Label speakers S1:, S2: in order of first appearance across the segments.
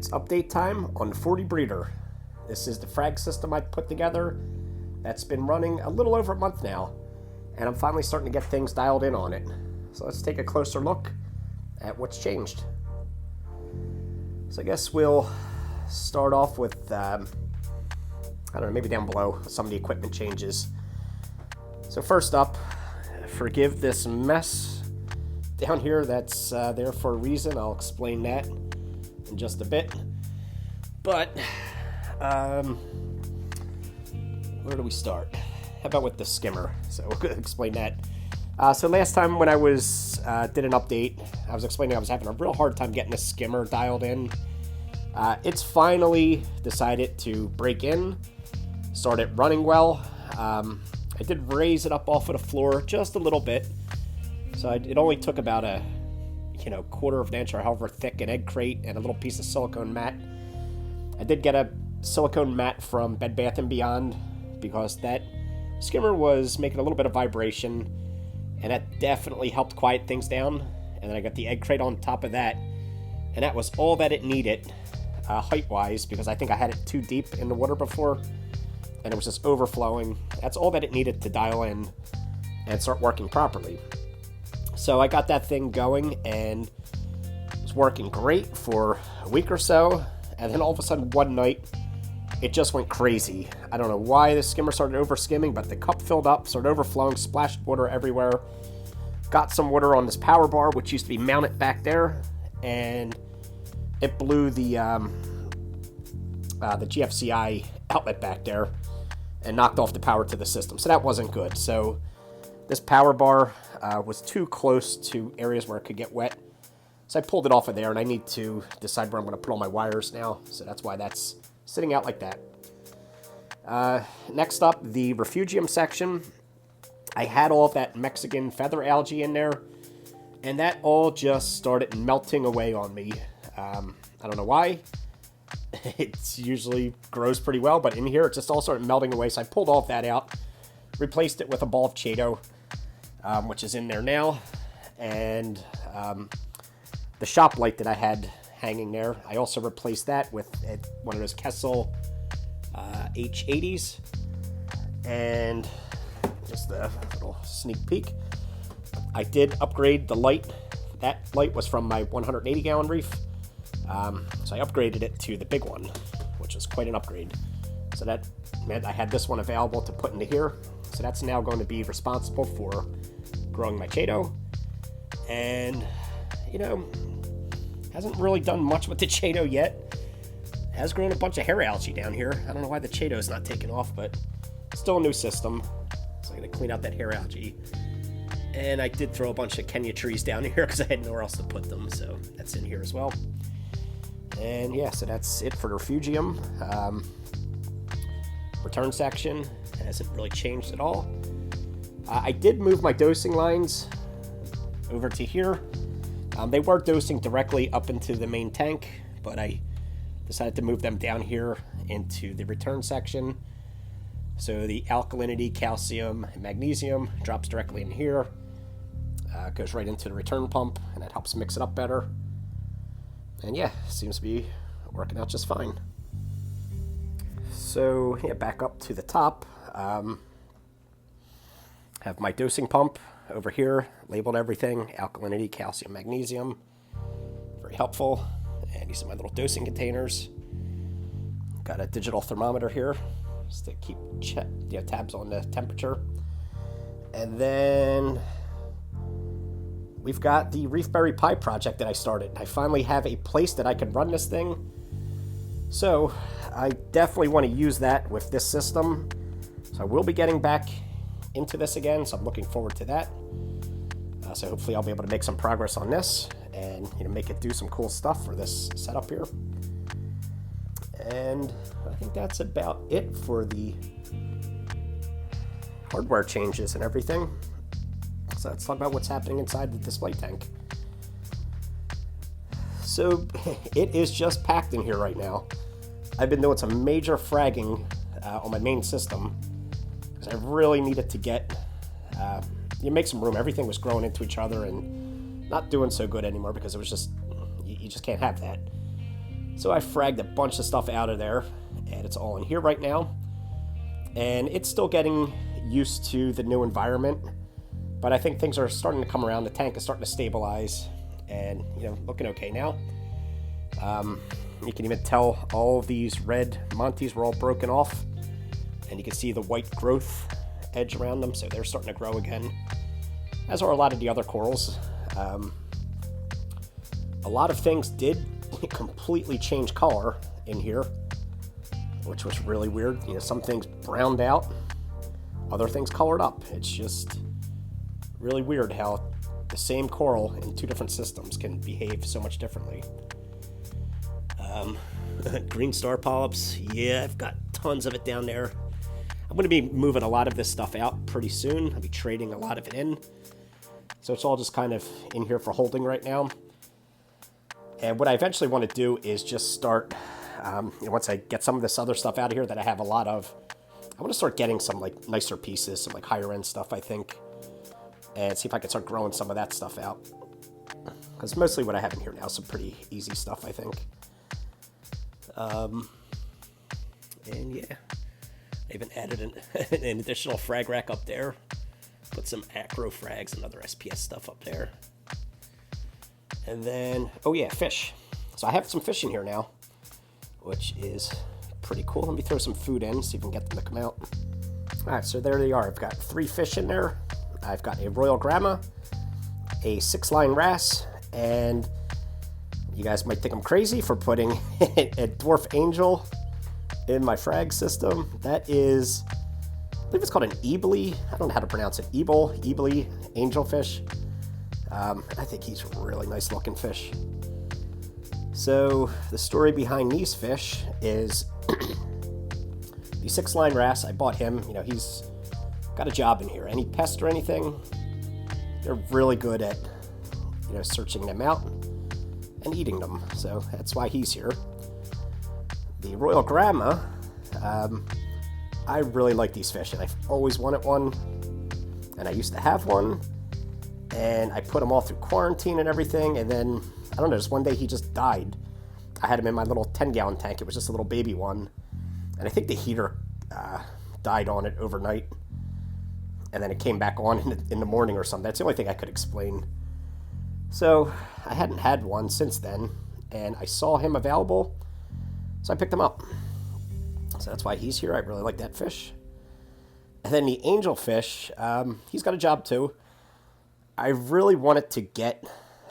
S1: It's update time on 40 Breeder. This is the frag system I put together that's been running a little over a month now, and I'm finally starting to get things dialed in on it. So let's take a closer look at what's changed. So I guess we'll start off with, I don't know, maybe down below, some of the equipment changes. So first up, forgive this mess down here. That's there for a reason. I'll explain that in just a bit. But where do we start? How about with the skimmer? So we'll explain that. So last time when I was did an update, I was explaining I was having a real hard time getting the skimmer dialed in. It's finally decided to break in, started running well. I did raise it up off of the floor just a little bit, so it only took about a quarter of an inch or however thick an egg crate and a little piece of silicone mat. I did get a silicone mat from Bed Bath & Beyond because that skimmer was making a little bit of vibration, and that definitely helped quiet things down. And then I got the egg crate on top of that, and that was all that it needed height-wise, because I think I had it too deep in the water before and it was just overflowing. That's all that it needed to dial in and start working properly. So I got that thing going, and it was working great for a week or so, and then all of a sudden one night it just went crazy. I don't know why the skimmer started over skimming, but the cup filled up, started overflowing, splashed water everywhere. Got some water on this power bar, which used to be mounted back there, and it blew the GFCI outlet back there and knocked off the power to the system. So that wasn't good. So this power bar was too close to areas where it could get wet. So I pulled it off of there, and I need to decide where I'm going to put all my wires now. So that's why that's sitting out like that. Next up, the refugium section. I had all of that Mexican feather algae in there, and that all just started melting away on me. I don't know why. It usually grows pretty well, but in here it just all started melting away. So I pulled all of that out, replaced it with a ball of Chaeto, which is in there now, and the shop light that I had hanging there, I also replaced that with one of those Kessel H80s. And just a little sneak peek, I did upgrade the light. That light was from my 180 gallon reef, so I upgraded it to the big one, which was quite an upgrade. So that meant I had this one available to put into here. So that's now going to be responsible for growing my Chaeto. And hasn't really done much with the Chaeto yet. Has grown a bunch of hair algae down here. I don't know why the Chaeto is not taking off, but still a new system. So I'm going to clean out that hair algae. And I did throw a bunch of Kenya trees down here because I had nowhere else to put them. So that's in here as well. And yeah, so that's it for the refugium. Return section hasn't really changed at all. I did move my dosing lines over to here. They were dosing directly up into the main tank, but I decided to move them down here into the return section. So the alkalinity, calcium, and magnesium drops directly in here, goes right into the return pump, and that helps mix it up better. And yeah, seems to be working out just fine. So yeah, back up to the top. Have my dosing pump over here, labeled everything, alkalinity, calcium, magnesium. Very helpful. And these are my little dosing containers. Got a digital thermometer here, just to keep tabs on the temperature. And then we've got the Reefberry Pie project that I started. I finally have a place that I can run this thing. So I definitely want to use that with this system. So I will be getting back into this again, so I'm looking forward to that. So hopefully I'll be able to make some progress on this and make it do some cool stuff for this setup here. And I think that's about it for the hardware changes and everything. So let's talk about what's happening inside the display tank. So it is just packed in here right now. I've been doing some major fragging on my main system because I really needed to get make some room. Everything was growing into each other and not doing so good anymore because it was just you just can't have that. So I fragged a bunch of stuff out of there, and it's all in here right now. And it's still getting used to the new environment, but I think things are starting to come around. The tank is starting to stabilize, and looking okay now. You can even tell all of these red Montes were all broken off, and you can see the white growth edge around them, so they're starting to grow again, as are a lot of the other corals. A lot of things did completely change color in here, which was really weird. Some things browned out, other things colored up. It's just really weird how the same coral in two different systems can behave so much differently. Green star polyps, yeah, I've got tons of it down there. I'm going to be moving a lot of this stuff out pretty soon. I'll be trading a lot of it in. So it's all just kind of in here for holding right now. And what I eventually want to do is just start, once I get some of this other stuff out of here that I have a lot of, I want to start getting some like nicer pieces, some like higher end stuff, I think, and see if I can start growing some of that stuff out. Because mostly what I have in here now is some pretty easy stuff, I think. And yeah, I even added an additional frag rack up there. Put some acro frags and other SPS stuff up there. And then, oh yeah, fish. So I have some fish in here now, which is pretty cool. Let me throw some food in, see if we can get them to come out. All right, so there they are. I've got 3 fish in there. I've got a Royal Gramma, a 6-line wrasse, and you guys might think I'm crazy for putting a dwarf angel in my frag system. That is, I believe it's called an Eboli. I don't know how to pronounce it. Eboli angelfish. I think he's a really nice looking fish. So the story behind these fish is the 6-line wrasse. I bought him. He's got a job in here. Any pest or anything, they're really good at searching them out and eating them. So that's why he's here. The Royal Gramma, I really like these fish, and I've always wanted one, and I used to have one, and I put him all through quarantine and everything, and then, I don't know, just one day he just died. I had him in my little 10-gallon tank. It was just a little baby one, and I think the heater died on it overnight, and then it came back on in the morning or something. That's the only thing I could explain. So I hadn't had one since then, and I saw him available, so I picked him up. So that's why he's here. I really like that fish. And then the angelfish, he's got a job too. I really wanted to get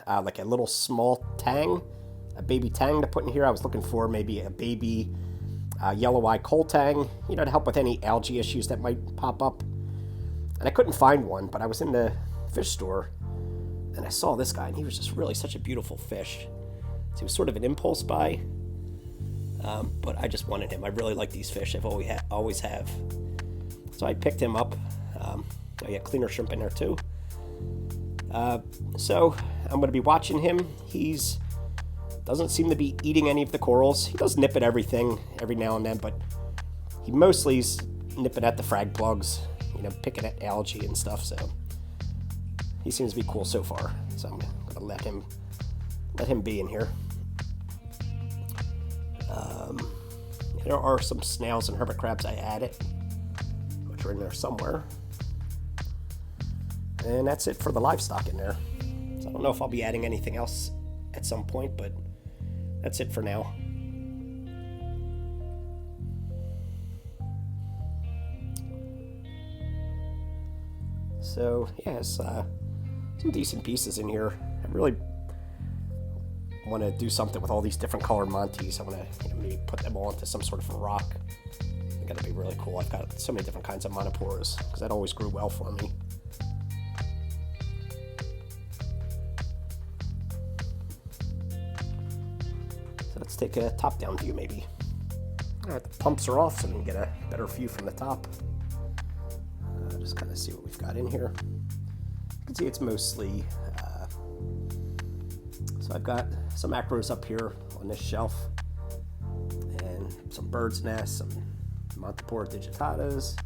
S1: like a little small tang, a baby tang to put in here. I was looking for maybe a baby yellow eye coal tang, to help with any algae issues that might pop up. And I couldn't find one, but I was in the fish store and I saw this guy, and he was just really such a beautiful fish. So he was sort of an impulse buy, but I just wanted him. I really like these fish. I've always have. So I picked him up. I got cleaner shrimp in there too. So I'm going to be watching him. He's doesn't seem to be eating any of the corals. He does nip at everything every now and then, but he mostly's nipping at the frag plugs, picking at algae and stuff. So he seems to be cool so far. So I'm going to let him be in here. There are some snails and hermit crabs I added, which are in there somewhere. And that's it for the livestock in there. So I don't know if I'll be adding anything else at some point, but that's it for now. So, yes, some decent pieces in here. I really want to do something with all these different colored Montes. I want to maybe put them all into some sort of a rock. I think that'd be really cool. I've got so many different kinds of Monoporas, because that always grew well for me. So let's take a top-down view, maybe. All right, the pumps are off, so we can get a better view from the top. Just kind of see what we've got in here. You can see it's mostly, so I've got some acros up here on this shelf, and some bird's nests, some Montipora digitatas.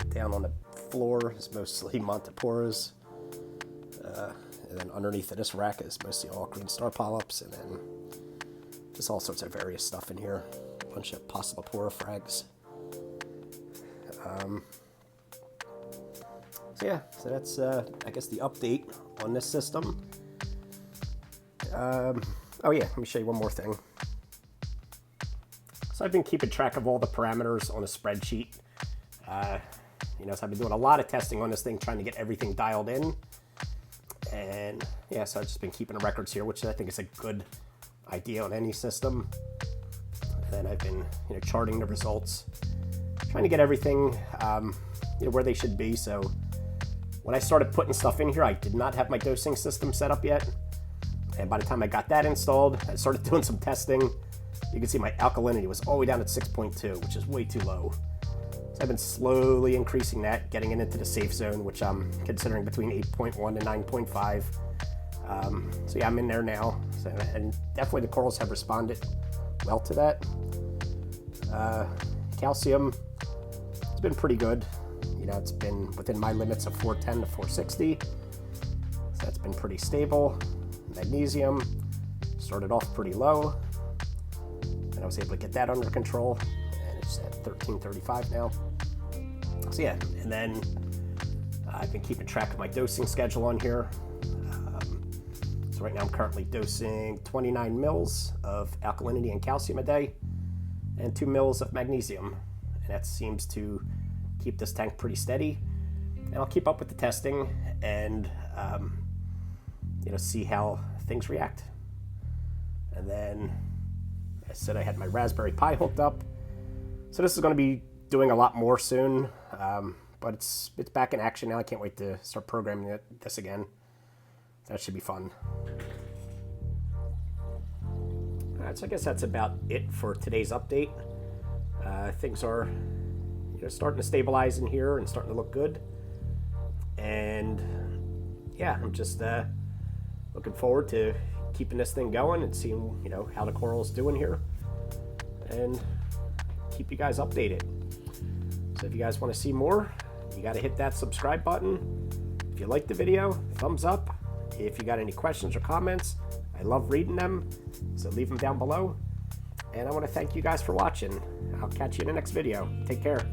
S1: Down on the floor is mostly Montiporas. And then underneath of this rack is mostly all green star polyps, and then Just all sorts of various stuff in here. A bunch of possible porofrags. So yeah, so that's I guess the update on this system. Oh yeah, let me show you one more thing. So I've been keeping track of all the parameters on a spreadsheet. You know, so I've been doing a lot of testing on this thing, trying to get everything dialed in. And yeah, so I've just been keeping the records here, which I think is a good idea on any system. And then I've been, you know, charting the results, trying to get everything, you know, where they should be. So when I started putting stuff in here, I did not have my dosing system set up yet. And by the time I got that installed, I started doing some testing. You can see my alkalinity was all the way down at 6.2, which is way too low. So I've been slowly increasing that, getting it into the safe zone, which I'm considering between 8.1 and 9.5. So yeah, I'm in there now. So, and definitely the corals have responded well to that. Calcium, it's been pretty good. You know, it's been within my limits of 410 to 460. So that's been pretty stable. Magnesium started off pretty low, and I was able to get that under control, and it's at 1335 now. So yeah, and then I've been keeping track of my dosing schedule on here. So right now I'm currently dosing 29 mils of alkalinity and calcium a day, and 2 mils of magnesium, and that seems to keep this tank pretty steady. And I'll keep up with the testing and you know, see how things react. And then I said I had my Raspberry Pi hooked up, so this is going to be doing a lot more soon, but it's back in action now. I can't wait to start programming this again. That should be fun. Alright, so I guess that's about it for today's update. Things are, you know, starting to stabilize in here and starting to look good. And yeah, I'm just looking forward to keeping this thing going and seeing, you know, how the coral's doing here, and keep you guys updated. So if you guys want to see more, you got to hit that subscribe button. If you like the video, thumbs up. If you got any questions or comments, I love reading them, so leave them down below. And I want to thank you guys for watching. I'll catch you in the next video. Take care.